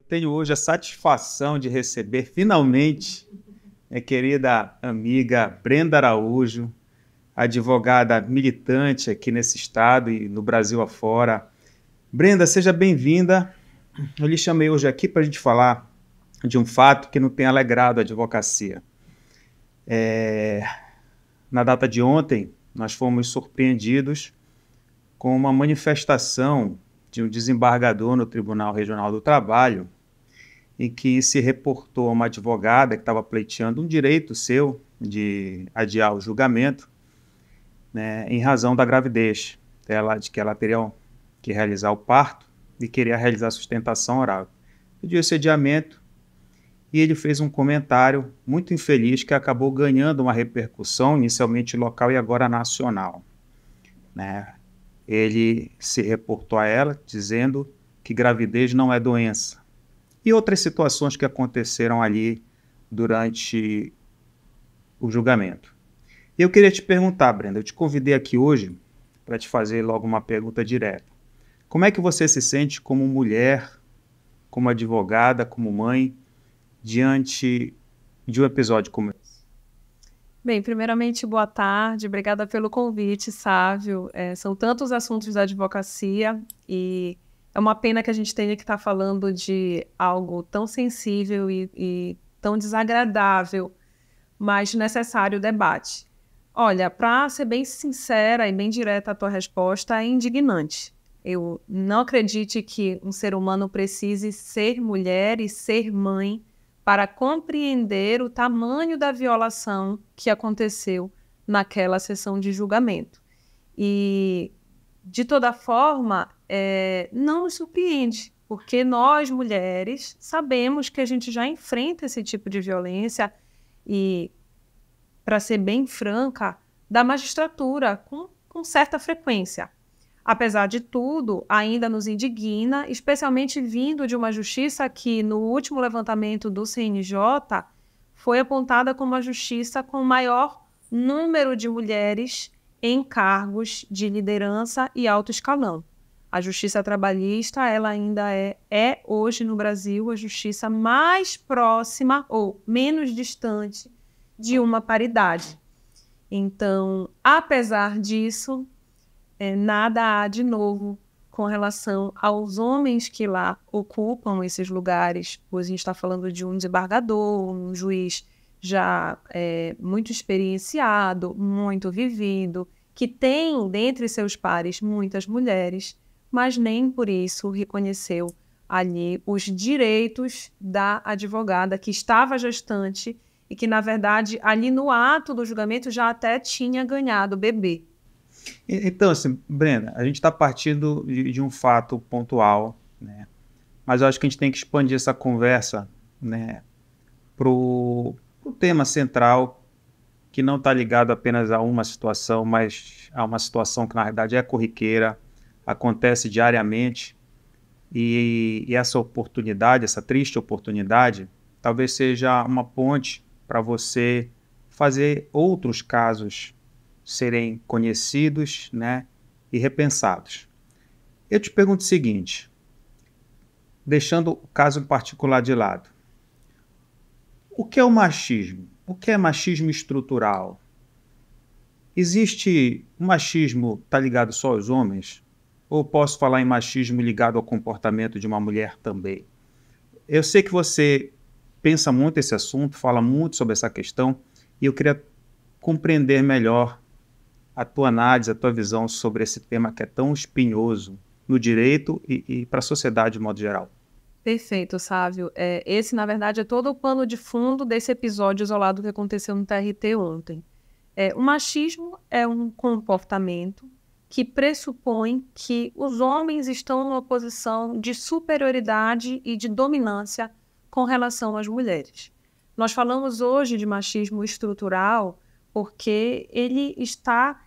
Tenho hoje a satisfação de receber, finalmente, minha querida amiga Brenda Araújo, advogada militante aqui nesse estado e no Brasil afora. Brenda, seja bem-vinda. Eu lhe chamei hoje aqui para a gente falar de um fato que não tem alegrado a advocacia. Na data de ontem, nós fomos surpreendidos com uma manifestação de um desembargador no Tribunal Regional do Trabalho, em que se reportou a uma advogada que estava pleiteando um direito seu de adiar o julgamento, né, em razão da gravidez dela, de que ela teria que realizar o parto e queria realizar a sustentação oral. Pediu esse adiamento e ele fez um comentário muito infeliz que acabou ganhando uma repercussão, inicialmente local e agora nacional, né? Ele se reportou a ela dizendo que gravidez não é doença. E outras situações que aconteceram ali durante o julgamento. E eu queria te perguntar, Brenda, eu te convidei aqui hoje para te fazer logo uma pergunta direta. Como é que você se sente como mulher, como advogada, como mãe, diante de um episódio como esse? Bem, primeiramente, boa tarde, obrigada pelo convite, Sávio. São tantos assuntos da advocacia e é uma pena que a gente tenha que estar falando de algo tão sensível e tão desagradável, mas necessário debate. Olha, para ser bem sincera e bem direta a tua resposta, é indignante. Eu não acredito que um ser humano precise ser mulher e ser mãe para compreender o tamanho da violação que aconteceu naquela sessão de julgamento. E, de toda forma, não nos surpreende, porque nós, mulheres, sabemos que a gente já enfrenta esse tipo de violência e, para ser bem franca, da magistratura com certa frequência. Apesar de tudo, ainda nos indigna, especialmente vindo de uma justiça que, no último levantamento do CNJ, foi apontada como a justiça com maior número de mulheres em cargos de liderança e alto escalão. A justiça trabalhista, ela ainda é hoje no Brasil a justiça mais próxima ou menos distante de uma paridade. Então, apesar disso, nada há de novo com relação aos homens que lá ocupam esses lugares. Pois a gente está falando de um desembargador, um juiz já muito experienciado, muito vivido, que tem dentre seus pares muitas mulheres, mas nem por isso reconheceu ali os direitos da advogada que estava gestante e que, na verdade, ali no ato do julgamento já até tinha ganhado o bebê. Então, assim, Brenda, a gente está partindo de um fato pontual, né? Mas eu acho que a gente tem que expandir essa conversa, né, para o tema central, que não está ligado apenas a uma situação, mas a uma situação que, na verdade, é corriqueira, acontece diariamente, e essa oportunidade, essa triste oportunidade, talvez seja uma ponte para você fazer outros casos serem conhecidos, né, e repensados. Eu te pergunto o seguinte, deixando o caso em particular de lado. O que é o machismo? O que é machismo estrutural? Existe o machismo está ligado só aos homens? Ou posso falar em machismo ligado ao comportamento de uma mulher também? Eu sei que você pensa muito esse assunto, fala muito sobre essa questão, e eu queria compreender melhor a tua análise, a tua visão sobre esse tema que é tão espinhoso no direito e para a sociedade de modo geral. Perfeito, Sávio. Esse, na verdade, é todo o pano de fundo desse episódio isolado que aconteceu no TRT ontem. O machismo é um comportamento que pressupõe que os homens estão numa posição de superioridade e de dominância com relação às mulheres. Nós falamos hoje de machismo estrutural porque ele está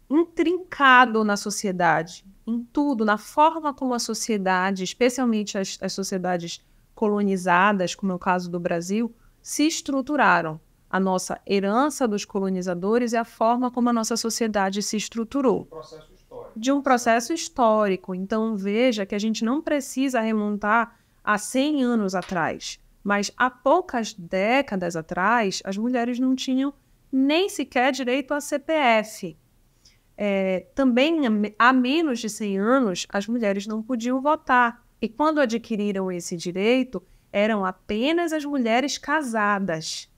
intrincado na sociedade, em tudo, na forma como a sociedade, especialmente as sociedades colonizadas, como é o caso do Brasil, se estruturaram. A nossa herança dos colonizadores é a forma como a nossa sociedade se estruturou. Processo histórico. de um processo histórico. Então, veja que a gente não precisa remontar a 100 anos atrás, mas há poucas décadas atrás, as mulheres não tinham nem sequer direito a CPF. Também há menos de 100 anos, as mulheres não podiam votar. E quando adquiriram esse direito, eram apenas as mulheres casadas.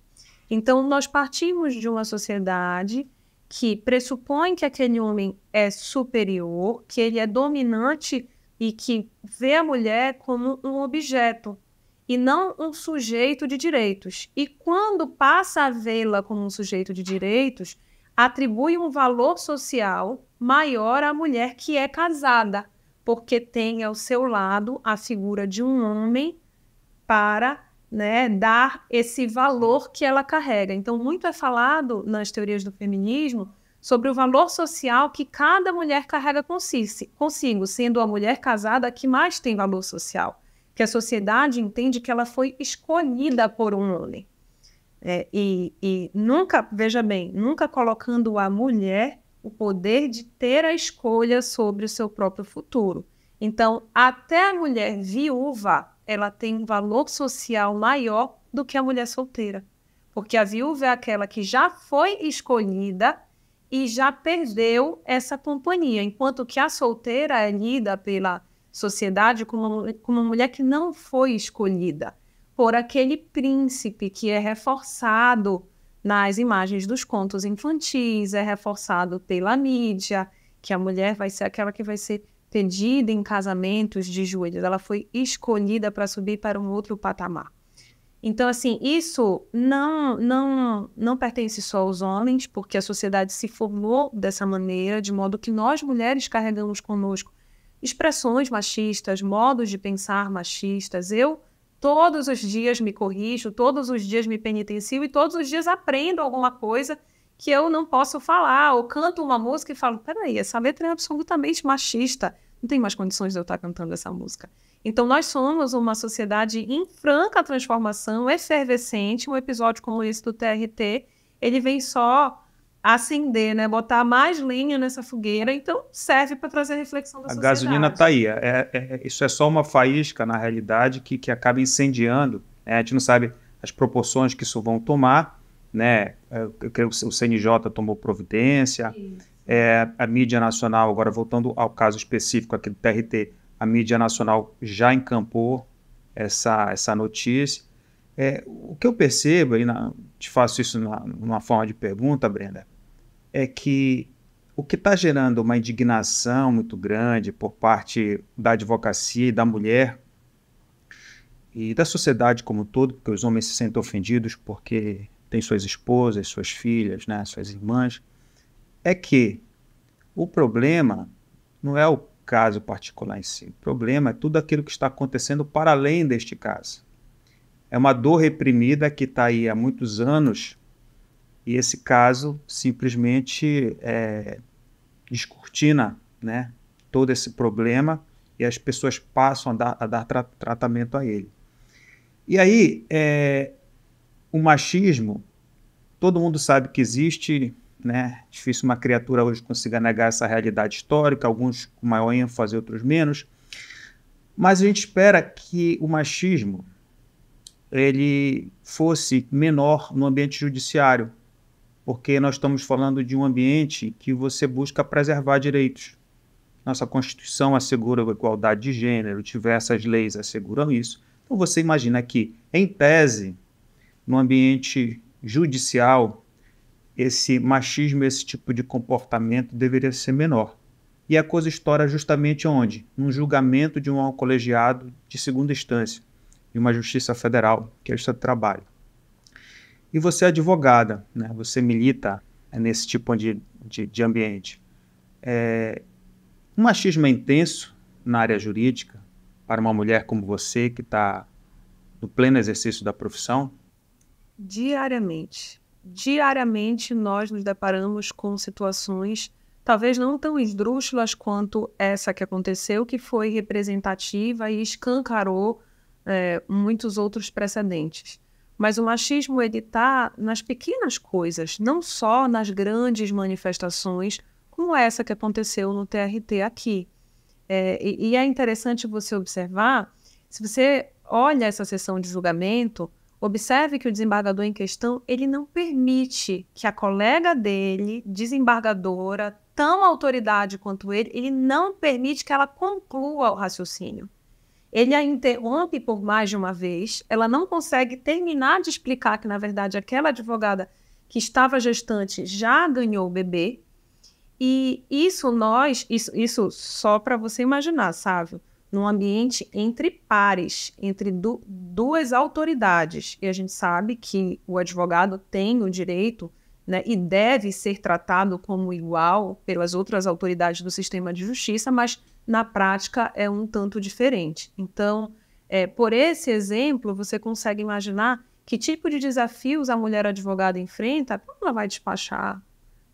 Então, nós partimos de uma sociedade que pressupõe que aquele homem é superior, que ele é dominante e que vê a mulher como um objeto e não um sujeito de direitos. E quando passa a vê-la como um sujeito de direitos, atribui um valor social maior à mulher que é casada, porque tem ao seu lado a figura de um homem para, né, dar esse valor que ela carrega. Então, muito é falado nas teorias do feminismo sobre o valor social que cada mulher carrega consigo, sendo a mulher casada a que mais tem valor social, que a sociedade entende que ela foi escolhida por um homem. E nunca, veja bem, nunca colocando a mulher o poder de ter a escolha sobre o seu próprio futuro. Então, até a mulher viúva, ela tem um valor social maior do que a mulher solteira. Porque a viúva é aquela que já foi escolhida e já perdeu essa companhia, enquanto que a solteira é lida pela sociedade como uma mulher que não foi escolhida por aquele príncipe que é reforçado nas imagens dos contos infantis, é reforçado pela mídia, que a mulher vai ser aquela que vai ser pedida em casamentos de joelhos. Ela foi escolhida para subir para um outro patamar. Então, assim, isso não pertence só aos homens, porque a sociedade se formou dessa maneira, de modo que nós, mulheres, carregamos conosco expressões machistas, modos de pensar machistas. Eu, todos os dias, me corrijo, todos os dias me penitencio e todos os dias aprendo alguma coisa que eu não posso falar, ou canto uma música e falo, peraí, essa letra é absolutamente machista, não tem mais condições de eu estar cantando essa música. Então, nós somos uma sociedade em franca transformação, efervescente. Um episódio como esse do TRT, ele vem só acender, né? Botar mais lenha nessa fogueira, então serve para trazer reflexão da sociedade. A gasolina está aí. Isso é só uma faísca, na realidade, que acaba incendiando. A gente não sabe as proporções que isso vão tomar, né? Eu creio que o CNJ tomou providência. A mídia nacional, agora voltando ao caso específico aqui do TRT, a mídia nacional já encampou essa notícia. O que eu percebo, e te faço isso numa forma de pergunta, Brenda, é que o que está gerando uma indignação muito grande por parte da advocacia e da mulher e da sociedade como um todo, porque os homens se sentem ofendidos porque têm suas esposas, suas filhas, né, suas irmãs, é que o problema não é o caso particular em si. O problema é tudo aquilo que está acontecendo para além deste caso. É uma dor reprimida que está aí há muitos anos e esse caso simplesmente descortina, né, todo esse problema e as pessoas passam a dar tratamento a ele. E aí, o machismo, todo mundo sabe que existe, né? Difícil uma criatura hoje consiga negar essa realidade histórica, alguns com maior ênfase, outros menos. Mas a gente espera que o machismo ele fosse menor no ambiente judiciário, porque nós estamos falando de um ambiente que você busca preservar direitos. Nossa Constituição assegura a igualdade de gênero, diversas leis asseguram isso. Então você imagina que, em tese, no ambiente judicial, esse machismo, esse tipo de comportamento deveria ser menor. E a coisa estoura justamente onde? Num julgamento de um colegiado de segunda instância, de uma justiça federal, que é a Justiça do Trabalho. E você é advogada, né? Você milita nesse tipo de ambiente. O machismo é intenso na área jurídica para uma mulher como você, que está no pleno exercício da profissão? Diariamente. Diariamente nós nos deparamos com situações talvez não tão esdrúxulas quanto essa que aconteceu, que foi representativa e escancarou muitos outros precedentes. Mas o machismo está nas pequenas coisas, não só nas grandes manifestações, como essa que aconteceu no TRT aqui. E é interessante você observar, se você olha essa sessão de julgamento, observe que o desembargador em questão, ele não permite que a colega dele, desembargadora, tão autoridade quanto ele não permite que ela conclua o raciocínio. Ele a interrompe por mais de uma vez, ela não consegue terminar de explicar que, na verdade, aquela advogada que estava gestante já ganhou o bebê. E isso só para você imaginar, sabe? Num ambiente entre pares, entre duas autoridades. E a gente sabe que o advogado tem o direito, né, e deve ser tratado como igual pelas outras autoridades do sistema de justiça, mas na prática é um tanto diferente. Então, por esse exemplo, você consegue imaginar que tipo de desafios a mulher advogada enfrenta quando ela vai despachar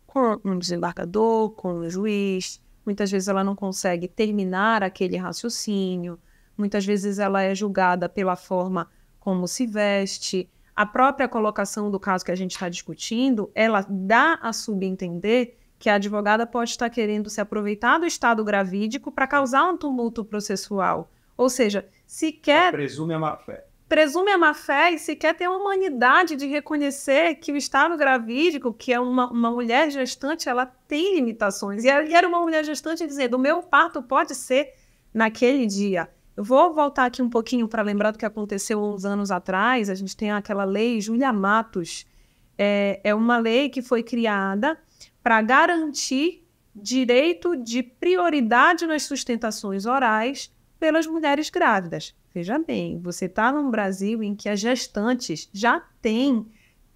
com um desembargador, com um juiz. Muitas vezes ela não consegue terminar aquele raciocínio, muitas vezes ela é julgada pela forma como se veste. A própria colocação do caso que a gente está discutindo, ela dá a subentender que a advogada pode estar querendo se aproveitar do estado gravídico para causar um tumulto processual. Ou seja, sequer... Presume a má-fé. Presume a má-fé e sequer tem a humanidade de reconhecer que o estado gravídico, que é uma mulher gestante, ela tem limitações. E era uma mulher gestante dizendo, o meu parto pode ser naquele dia. Eu vou voltar aqui um pouquinho para lembrar do que aconteceu uns anos atrás. A gente tem aquela lei Júlia Matos. É uma lei que foi criada para garantir direito de prioridade nas sustentações orais pelas mulheres grávidas. Veja bem, você está num Brasil em que as gestantes já têm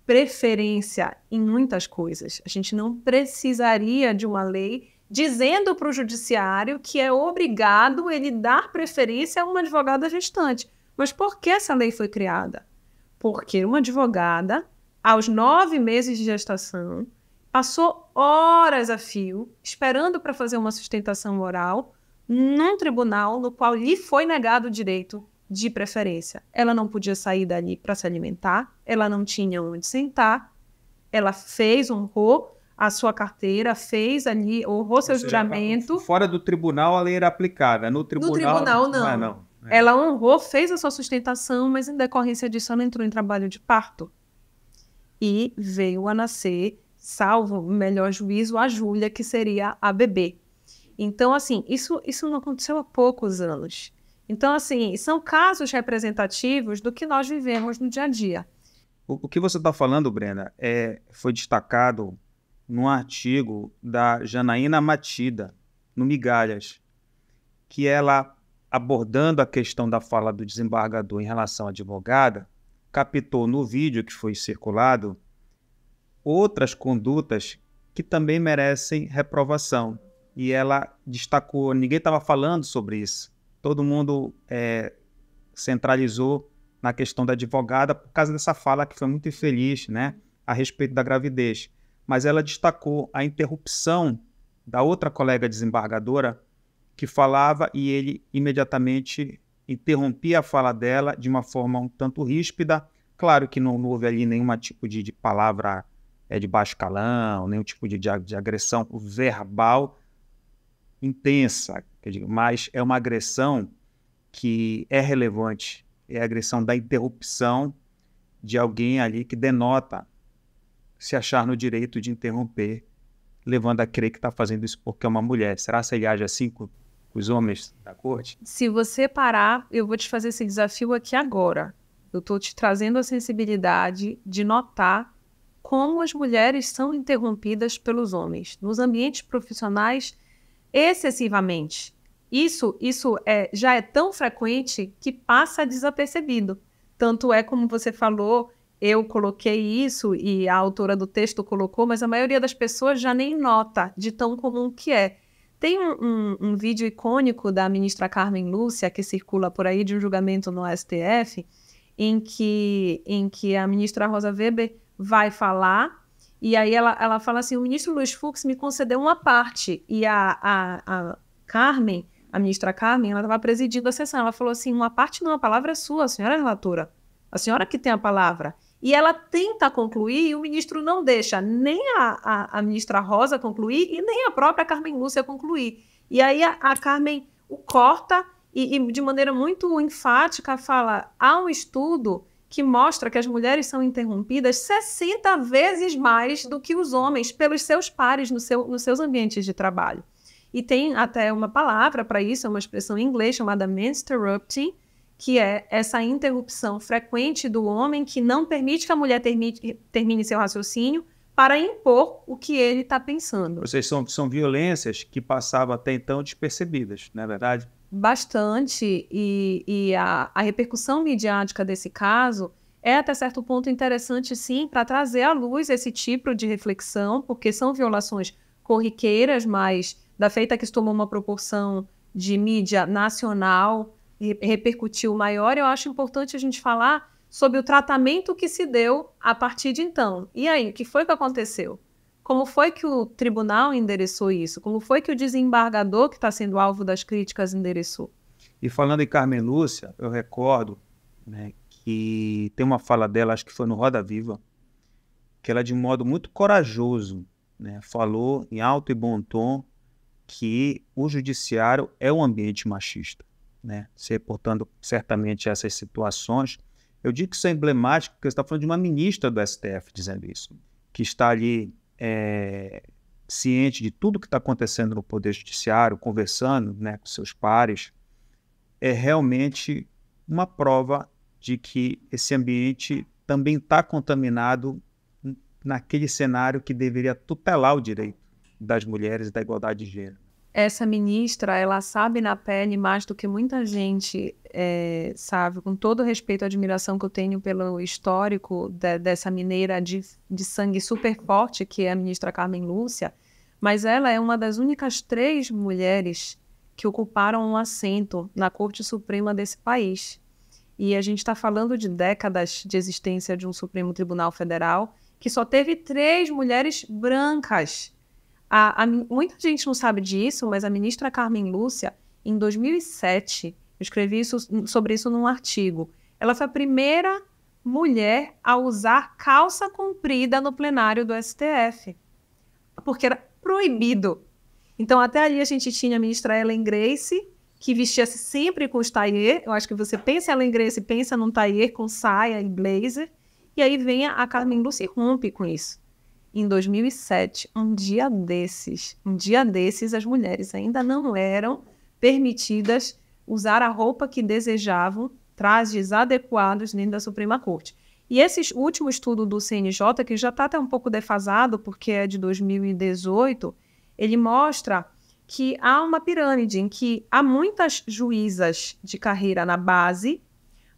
preferência em muitas coisas. A gente não precisaria de uma lei dizendo para o judiciário que é obrigado ele dar preferência a uma advogada gestante. Mas por que essa lei foi criada? Porque uma advogada, aos 9 meses de gestação, passou horas a fio esperando para fazer uma sustentação oral num tribunal no qual lhe foi negado o direito de preferência. Ela não podia sair dali para se alimentar, ela não tinha onde sentar, ela honrou a sua carteira, honrou seu juramento. Fora do tribunal a lei era aplicada, no tribunal não. não. Ela honrou, fez a sua sustentação, mas em decorrência disso ela entrou em trabalho de parto. E veio a nascer, salvo o melhor juízo, a Júlia, que seria a bebê. Então, assim, isso não aconteceu há poucos anos. Então, assim, são casos representativos do que nós vivemos no dia a dia. O que você está falando, Brenda, foi destacado num artigo da Janaína Matida, no Migalhas, que ela, abordando a questão da fala do desembargador em relação à advogada, captou no vídeo que foi circulado outras condutas que também merecem reprovação. E ela destacou, ninguém estava falando sobre isso. Todo mundo centralizou na questão da advogada por causa dessa fala que foi muito infeliz, né, a respeito da gravidez. Mas ela destacou a interrupção da outra colega desembargadora que falava e ele imediatamente interrompia a fala dela de uma forma um tanto ríspida. Claro que não houve ali nenhum tipo de palavra de baixo calão, nenhum tipo de agressão verbal intensa, mas é uma agressão que é relevante, é a agressão da interrupção de alguém ali que denota se achar no direito de interromper, levando a crer que está fazendo isso porque é uma mulher. Será que ele age assim com os homens da corte? Se você parar, eu vou te fazer esse desafio aqui agora. Eu estou te trazendo a sensibilidade de notar como as mulheres são interrompidas pelos homens nos ambientes profissionais excessivamente. Isso já é tão frequente que passa desapercebido. Tanto é como você falou, eu coloquei isso e a autora do texto colocou, mas a maioria das pessoas já nem nota de tão comum que é. Tem um vídeo icônico da ministra Carmen Lúcia, que circula por aí, de um julgamento no STF, em que a ministra Rosa Weber vai falar, e aí ela fala assim, o ministro Luiz Fux me concedeu uma parte, e a Carmen, a ministra Carmen, ela estava presidindo a sessão, ela falou assim, uma parte não, a palavra é sua, a senhora é relatora, a senhora que tem a palavra. E ela tenta concluir e o ministro não deixa nem a ministra Rosa concluir e nem a própria Carmen Lúcia concluir. E aí a Carmen o corta e de maneira muito enfática fala: há um estudo que mostra que as mulheres são interrompidas 60 vezes mais do que os homens pelos seus pares nos seus ambientes de trabalho. E tem até uma palavra para isso, é uma expressão em inglês chamada menstructing, que é essa interrupção frequente do homem que não permite que a mulher termine seu raciocínio para impor o que ele está pensando. Ou seja, são violências que passavam até então despercebidas, não é verdade? Bastante, e a repercussão midiática desse caso é até certo ponto interessante, sim, para trazer à luz esse tipo de reflexão, porque são violações corriqueiras, mas da feita que isso tomou uma proporção de mídia nacional, repercutiu maior. Eu acho importante a gente falar sobre o tratamento que se deu a partir de então. E aí, o que foi que aconteceu? Como foi que o tribunal endereçou isso? Como foi que o desembargador, que está sendo alvo das críticas, endereçou? E falando em Carmen Lúcia, eu recordo, né, que tem uma fala dela, acho que foi no Roda Viva, que ela, de modo muito corajoso, né, falou em alto e bom tom que o judiciário é um ambiente machista, né? Se reportando certamente essas situações. Eu digo que isso é emblemático, porque você está falando de uma ministra do STF dizendo isso, que está ali ciente de tudo que está acontecendo no Poder Judiciário, conversando, né, com seus pares. É realmente uma prova de que esse ambiente também está contaminado naquele cenário que deveria tutelar o direito das mulheres e da igualdade de gênero. Essa ministra, ela sabe na pele mais do que muita gente sabe, com todo o respeito e admiração que eu tenho pelo histórico dessa mineira de sangue super forte, que é a ministra Carmen Lúcia, mas ela é uma das únicas 3 mulheres que ocuparam um assento na Corte Suprema desse país. E a gente está falando de décadas de existência de um Supremo Tribunal Federal que só teve 3 mulheres brancas. Muita gente não sabe disso, mas a ministra Carmen Lúcia, em 2007, eu escrevi sobre isso num artigo, ela foi a primeira mulher a usar calça comprida no plenário do STF, porque era proibido. Então, até ali a gente tinha a ministra Ellen Grace, que vestia-se sempre com os tailleur. Eu acho que você pensa em Ellen Grace, pensa num tailleur com saia e blazer, e aí vem a Carmen Lúcia e rompe com isso. Em 2007, um dia desses, as mulheres ainda não eram permitidas usar a roupa que desejavam, trajes adequados dentro da Suprema Corte. E esse último estudo do CNJ, que já está até um pouco defasado, porque é de 2018, ele mostra que há uma pirâmide em que há muitas juízas de carreira na base,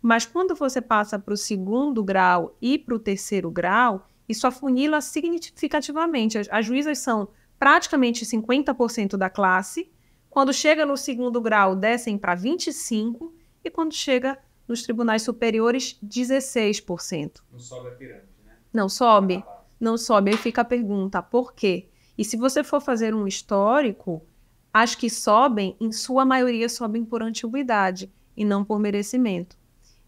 mas quando você passa para o 2º grau e para o 3º grau, isso afunila significativamente. As juízas são praticamente 50% da classe. Quando chega no 2º grau, descem para 25%. E quando chega nos tribunais superiores, 16%. Não sobe a pirâmide, né? Não sobe. Não sobe. Aí fica a pergunta, por quê? E se você for fazer um histórico, as que sobem, em sua maioria, sobem por antiguidade e não por merecimento.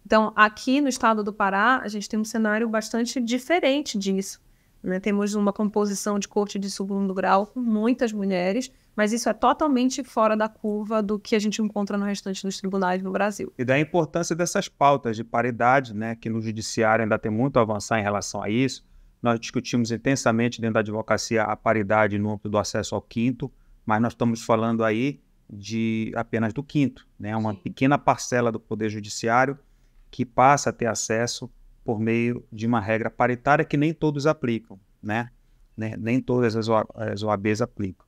Então, aqui no estado do Pará, a gente tem um cenário bastante diferente disso, né? Temos uma composição de corte de 2º grau com muitas mulheres, mas isso é totalmente fora da curva do que a gente encontra no restante dos tribunais no Brasil. E da importância dessas pautas de paridade, né, que no judiciário ainda tem muito a avançar em relação a isso. Nós discutimos intensamente dentro da advocacia a paridade no âmbito do acesso ao 5º, mas nós estamos falando aí apenas do 5º, né, uma pequena parcela do Poder Judiciário que passa a ter acesso por meio de uma regra paritária que nem todos aplicam, né? Nem todas as OABs aplicam.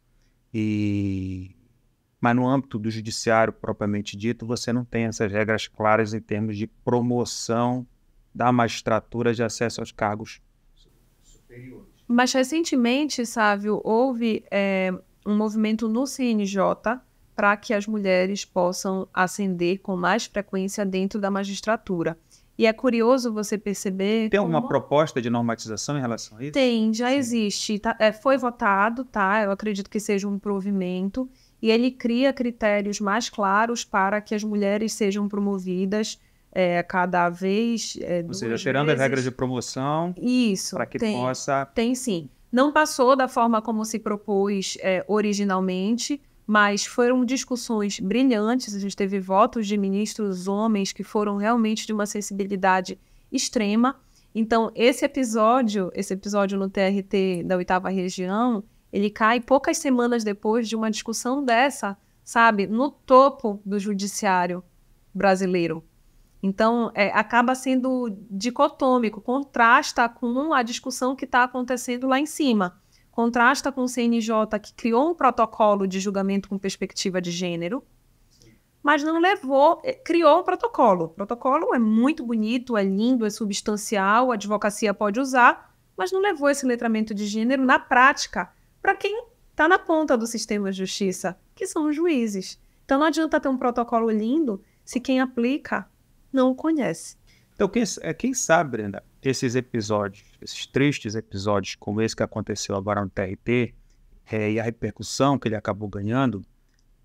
Mas no âmbito do judiciário propriamente dito, você não tem essas regras claras em termos de promoção da magistratura de acesso aos cargos superiores. Mas recentemente, Sávio, houve um movimento no CNJ para que as mulheres possam ascender com mais frequência dentro da magistratura. E é curioso você perceber... Tem alguma proposta de normatização em relação a isso? Tem, já existe. Foi votado, tá? Eu acredito que seja um provimento, e ele cria critérios mais claros para que as mulheres sejam promovidas cada vez. Ou seja, tirando as regras de promoção, isso, para que possa. Tem sim. Não passou da forma como se propôs originalmente, mas foram discussões brilhantes. A gente teve votos de ministros homens que foram realmente de uma sensibilidade extrema. Então, esse episódio no TRT da 8ª Região, ele cai poucas semanas depois de uma discussão dessa, sabe, no topo do judiciário brasileiro. Então, acaba sendo dicotômico, contrasta com a discussão que está acontecendo lá em cima. Contrasta com o CNJ, que criou um protocolo de julgamento com perspectiva de gênero, mas não levou, criou um protocolo. O protocolo é muito bonito, é lindo, é substancial, a advocacia pode usar, mas não levou esse letramento de gênero na prática para quem está na ponta do sistema de justiça, que são os juízes. Então não adianta ter um protocolo lindo se quem aplica não o conhece. Então, quem sabe, Brenda, esses episódios, esses tristes episódios como esse que aconteceu agora no TRT, e a repercussão que ele acabou ganhando,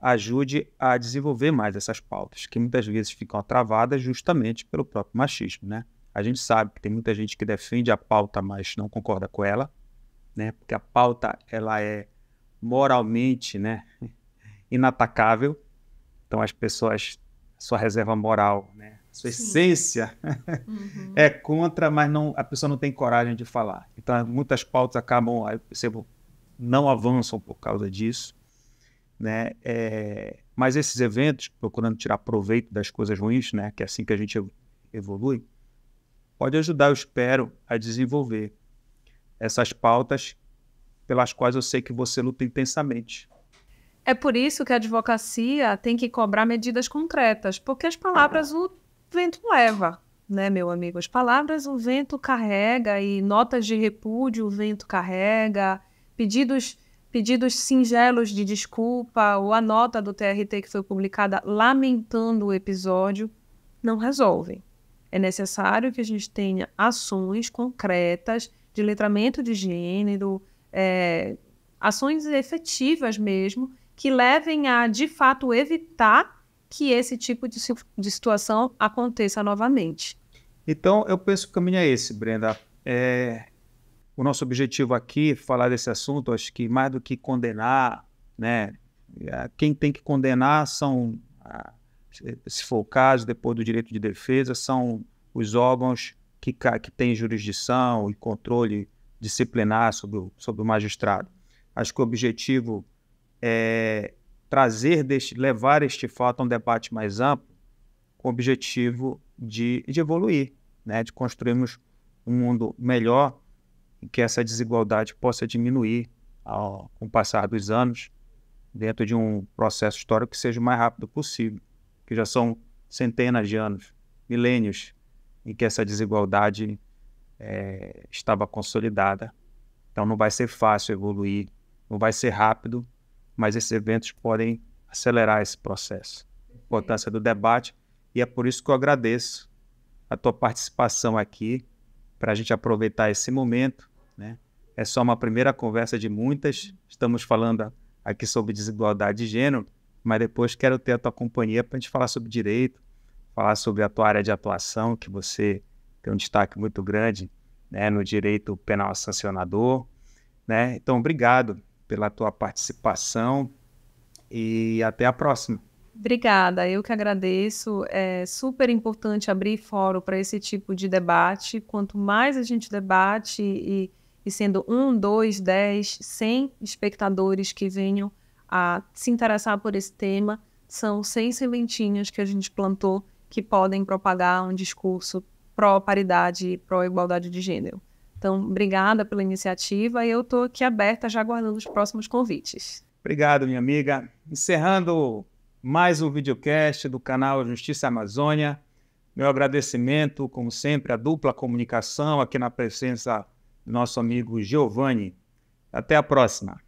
ajude a desenvolver mais essas pautas, que muitas vezes ficam travadas justamente pelo próprio machismo, né? A gente sabe que tem muita gente que defende a pauta, mas não concorda com ela, né? Porque a pauta, ela é moralmente, né, inatacável. Então as pessoas, sua reserva moral, né, sua essência é contra, mas a pessoa não tem coragem de falar. Então muitas pautas acabam, eu percebo, não avançam por causa disso, né? Mas esses eventos, procurando tirar proveito das coisas ruins, né, que é assim que a gente evolui, pode ajudar, eu espero, a desenvolver essas pautas pelas quais eu sei que você luta intensamente. É por isso que a advocacia tem que cobrar medidas concretas, porque as palavras o vento leva, né, meu amigo? As palavras o vento carrega, e notas de repúdio o vento carrega, pedidos singelos de desculpa, ou a nota do TRT que foi publicada lamentando o episódio, não resolvem. É necessário que a gente tenha ações concretas de letramento de gênero, ações efetivas mesmo, que levem a, de fato, evitar que esse tipo de situação aconteça novamente. Então, eu penso que o caminho é esse, Brenda. O nosso objetivo aqui, falar desse assunto, acho que mais do que condenar, né? Quem tem que condenar são, se for o caso, depois do direito de defesa, são os órgãos que têm jurisdição e controle disciplinar sobre o magistrado. Acho que o objetivo é levar este fato a um debate mais amplo, com o objetivo de evoluir, né? De construirmos um mundo melhor, em que essa desigualdade possa diminuir com o passar dos anos, dentro de um processo histórico que seja o mais rápido possível, que já são centenas de anos, milênios, em que essa desigualdade estava consolidada. Então não vai ser fácil evoluir, não vai ser rápido, mas esses eventos podem acelerar esse processo. A importância do debate, e é por isso que eu agradeço a tua participação aqui, para a gente aproveitar esse momento, né? É só uma primeira conversa de muitas, estamos falando aqui sobre desigualdade de gênero, mas depois quero ter a tua companhia para a gente falar sobre direito, falar sobre a tua área de atuação, que você tem um destaque muito grande, né, no direito penal sancionador, né? Então, obrigado pela tua participação e até a próxima. Obrigada, eu que agradeço. É super importante abrir fórum para esse tipo de debate. Quanto mais a gente debate, e sendo 1, 2, 10, 100 espectadores que venham a se interessar por esse tema, são 100 sementinhas que a gente plantou que podem propagar um discurso pró-paridade e pró-igualdade de gênero. Então, obrigada pela iniciativa, e eu estou aqui aberta, já aguardando os próximos convites. Obrigado, minha amiga. Encerrando mais um videocast do canal Justiça Amazônia. Meu agradecimento, como sempre, à dupla comunicação, aqui na presença do nosso amigo Giovanni. Até a próxima.